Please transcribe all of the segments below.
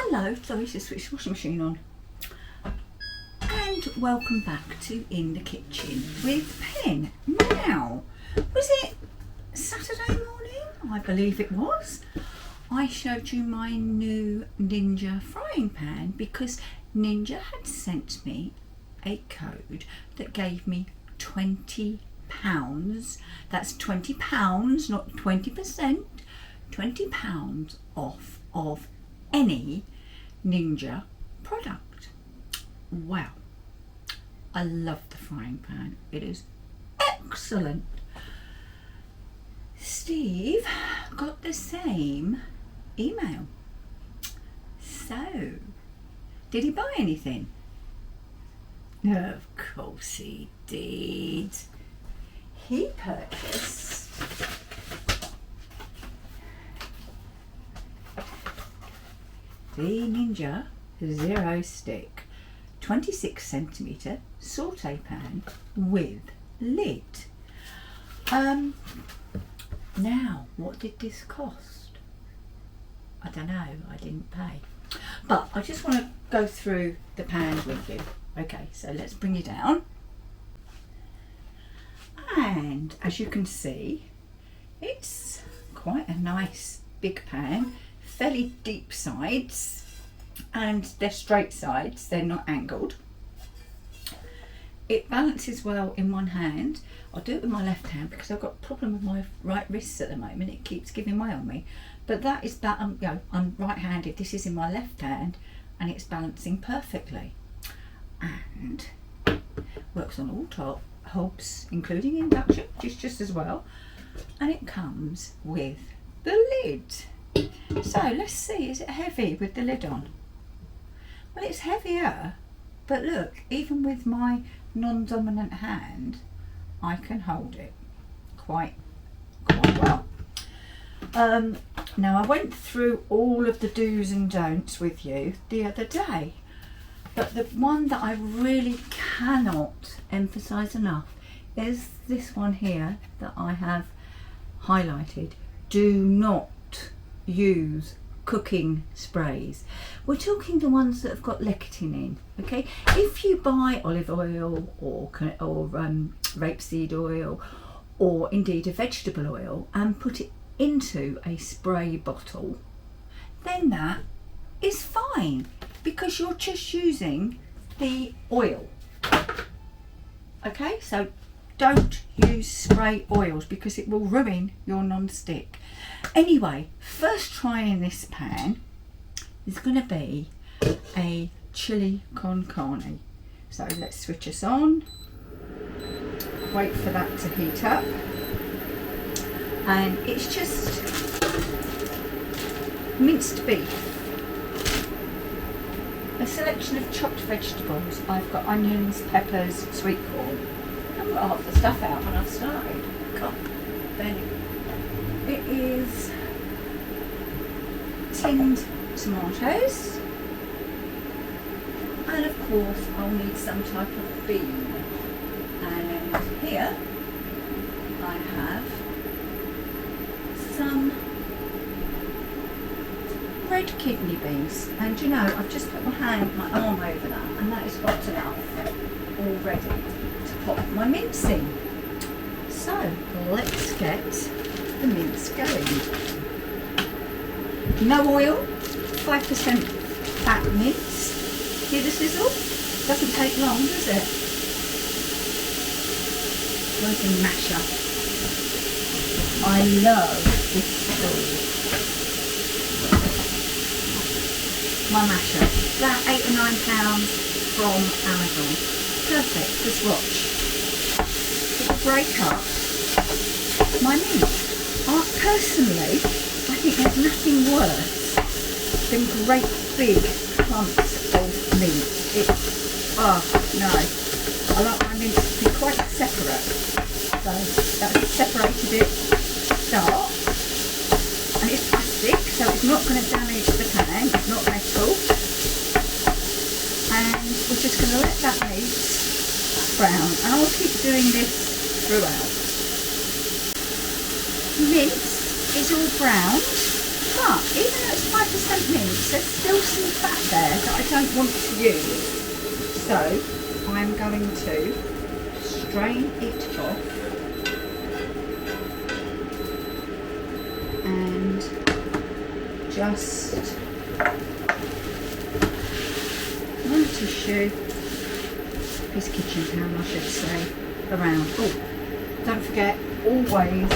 Hello, sorry to switch the washing machine on. And welcome back to In the Kitchen with Pen. Now, was it Saturday morning? I believe it was. I showed you my new Ninja frying pan because Ninja had sent me a code that gave me £20. That's £20, not 20%. £20 off of any Ninja product. Wow, I love the frying pan. It is excellent. Steve got the same email. So, did he buy anything? Of course he did. He purchased the Ninja Zero Stick 26cm Sautè Pan with lid. Now, what did this cost? I don't know, I didn't pay. But I just want to go through the pan with you. Okay, so let's bring you down. And as you can see, it's quite a nice big pan, fairly deep sides, and they're straight sides, they're not angled. It balances well in one hand. I'll do it with my left hand because I've got a problem with my right wrist at the moment. It keeps giving way on me. But that is that, I'm right-handed. This is in my left hand and it's balancing perfectly. And works on all top hobs, including induction, just as well. And it comes with the lid. So let's see, is it heavy with the lid on? Well, it's heavier, but look, even with my non-dominant hand, I can hold it quite well. Now, I went through all of the do's and don'ts with you the other day, but the one that I really cannot emphasize enough is this one here that I have highlighted. Do not use cooking sprays. We're talking the ones that have got lecithin in, okay? If you buy olive oil or rapeseed oil or indeed a vegetable oil and put it into a spray bottle, then that is fine because you're just using the oil. Okay, so don't use spray oils because it will ruin your non-stick. Anyway, first try in this pan is going to be a chili con carne. So let's switch us on, wait for that to heat up, and it's just minced beef, a selection of chopped vegetables. I've got onions, peppers, sweet corn. I've got half the stuff out when I've started. God, then it is tinned tomatoes, and of course I'll need some type of bean. And here I have some red kidney beans, and you know, I've just put my arm over that, and that is hot enough already to pop my mince in. So let's get the mince going. No oil, 5% fat mince. Hear the sizzle? Doesn't take long, does it? Where's the masher? I love this tool. My masher, about £8 or £9 from Amazon. Perfect, just watch. It'll break up my meat. Personally, I think there's nothing worse than great big clumps of meat. No, I like my meat to be quite separate. So that's separated it start. And it's plastic, so it's not going to damage the pan, it's not metal. And we're just going to let that meat brown, and I'll keep doing this throughout. Mince is all browned, But even though it's 5% mince, there's still some fat there that I don't want to use. So I'm going to strain it off and just on tissue, piece of kitchen towel I should say, around. Oh, don't forget, always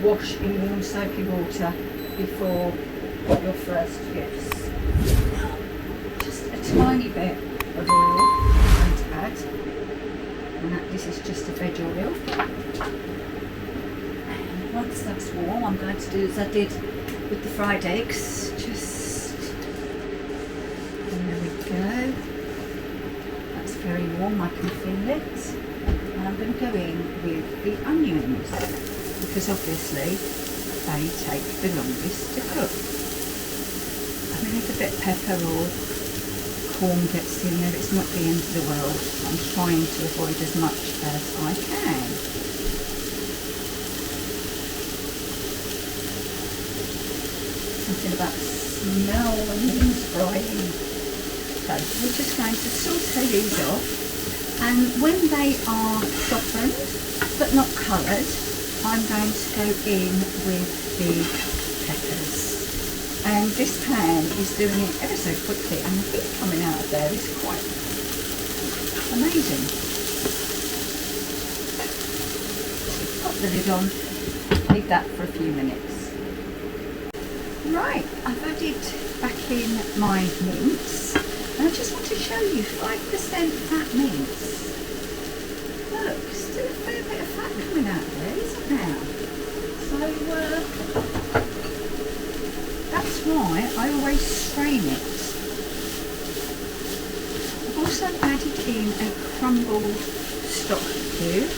wash in warm soapy water before your first use. Just a tiny bit of oil I'm going to add, and this is just a veg oil. And once that's warm, I'm going to do as I did with the fried eggs, there we go. That's very warm, I can feel it. And I'm going to go in with the onions, because obviously they take the longest to cook. I mean, if a bit of pepper or corn gets in there, it's not the end of the world. I'm trying to avoid as much as I can. Something about smell onions frying. So we're just going to saute these off, and when they are softened but not coloured, I'm going to go in with the peppers. And this pan is doing it ever so quickly, and the heat coming out of there is quite amazing. Pop the lid on, leave that for a few minutes. Right, I've added back in my mince, and I just want to show you 5% fat mince. Look, still a fair bit of fat coming out there, isn't there? So that's why I always strain it. I've also added in a crumbled stock cube,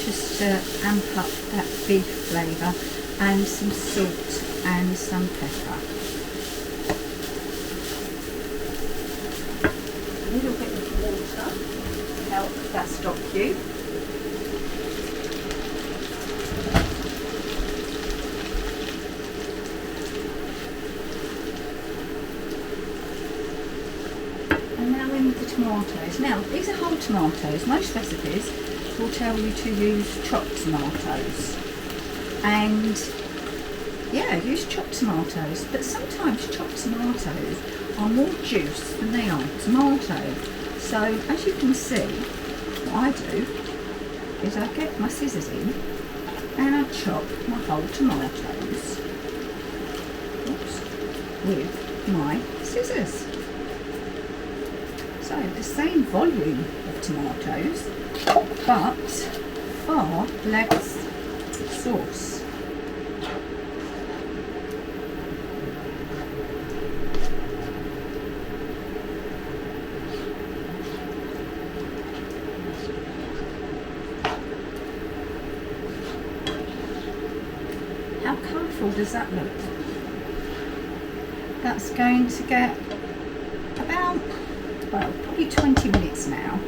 just to amp up that beef flavour, and some salt and some pepper. A little bit of water to help that stock cube. And now in with the tomatoes. Now these are whole tomatoes. Most recipes will tell you to use chopped tomatoes. And yeah, use chopped tomatoes, but sometimes chopped tomatoes are more juice than they are tomato. So as you can see, what I do is I get my scissors in and I chop my whole tomatoes, oops, with my scissors. So the same volume of tomatoes, but far less sauce. How colourful does that look? That's going to get about, well, probably 20 minutes now.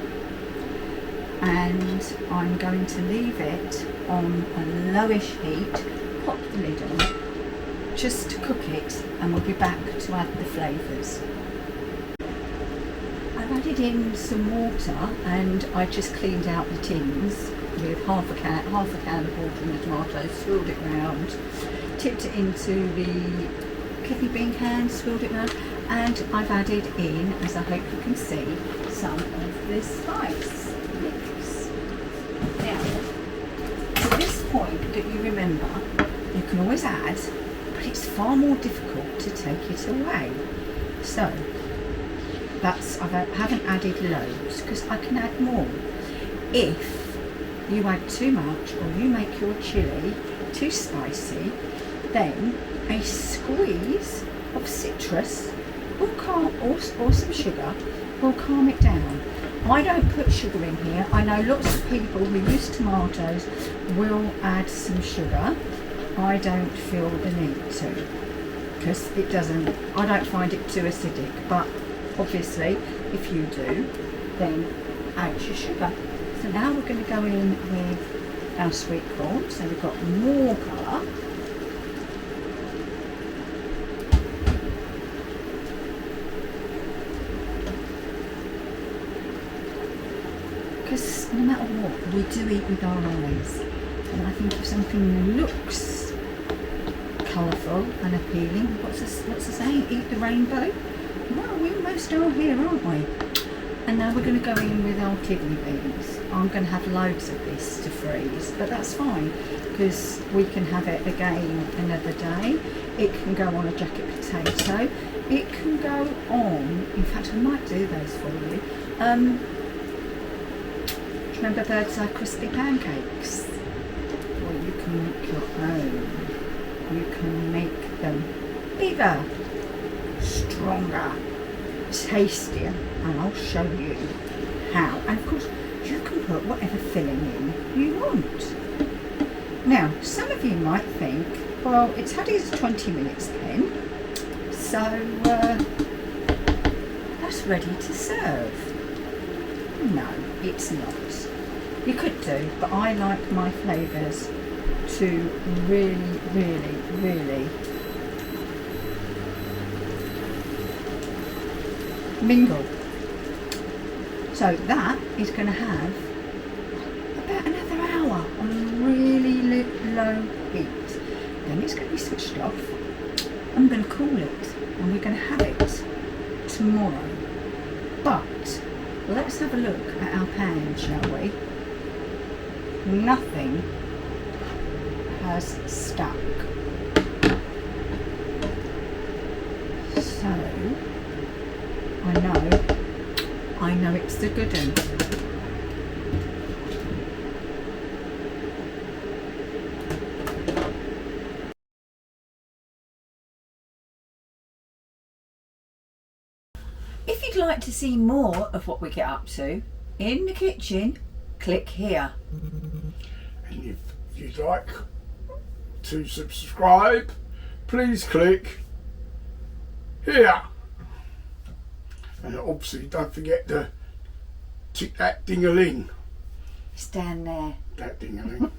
And I'm going to leave it on a lowish heat, pop the lid on, just to cook it, and we'll be back to add the flavours. I've added in some water, and I just cleaned out the tins with half a can of water in the tomatoes, swirled it round, tipped it into the kidney bean can, swirled it round, and I've added in, as I hope you can see, some of this spice mix. Now, to this point that you remember, you can always add, but it's far more difficult to take it away. So, I haven't added loads, because I can add more. If you add too much, or you make your chilli too spicy, then a squeeze of citrus or some sugar will calm it down. I don't put sugar in here. I know lots of people who use tomatoes will add some sugar. I don't feel the need to, because I don't find it too acidic, but obviously if you do, then add your sugar. So now we're going to go in with our sweet corn, so we've got more colour. because no matter what, we do eat with our eyes. And I think if something looks colourful and appealing, what's the saying? Eat the rainbow? Well, we almost are here, aren't we? And now we're going to go in with our kidney beans. I'm going to have loads of this to freeze, but that's fine because we can have it again another day. It can go on a jacket potato. It can go on, in fact I might do those for you. Do you remember Bird's Eye crispy pancakes? Well, you can make your own. You can make them bigger, stronger, tastier, and I'll show you how. And of course, you can put whatever filling in you want. Now, some of you might think, well, it's had his 20 minutes then, so that's ready to serve. No, it's not. You could do, but I like my flavours to really, really, really mingle. So that is going to have about another hour on really low heat. Then it's going to be switched off. I'm going to cool it and we're going to have it tomorrow. But let's have a look at our pan, shall we? Nothing has stuck. So I know it's the good one. If you'd like to see more of what we get up to in the kitchen, click here. And if you'd like to subscribe, please click here. And obviously don't forget to tick that ding-a-ling. It's down there. That ding-a-ling.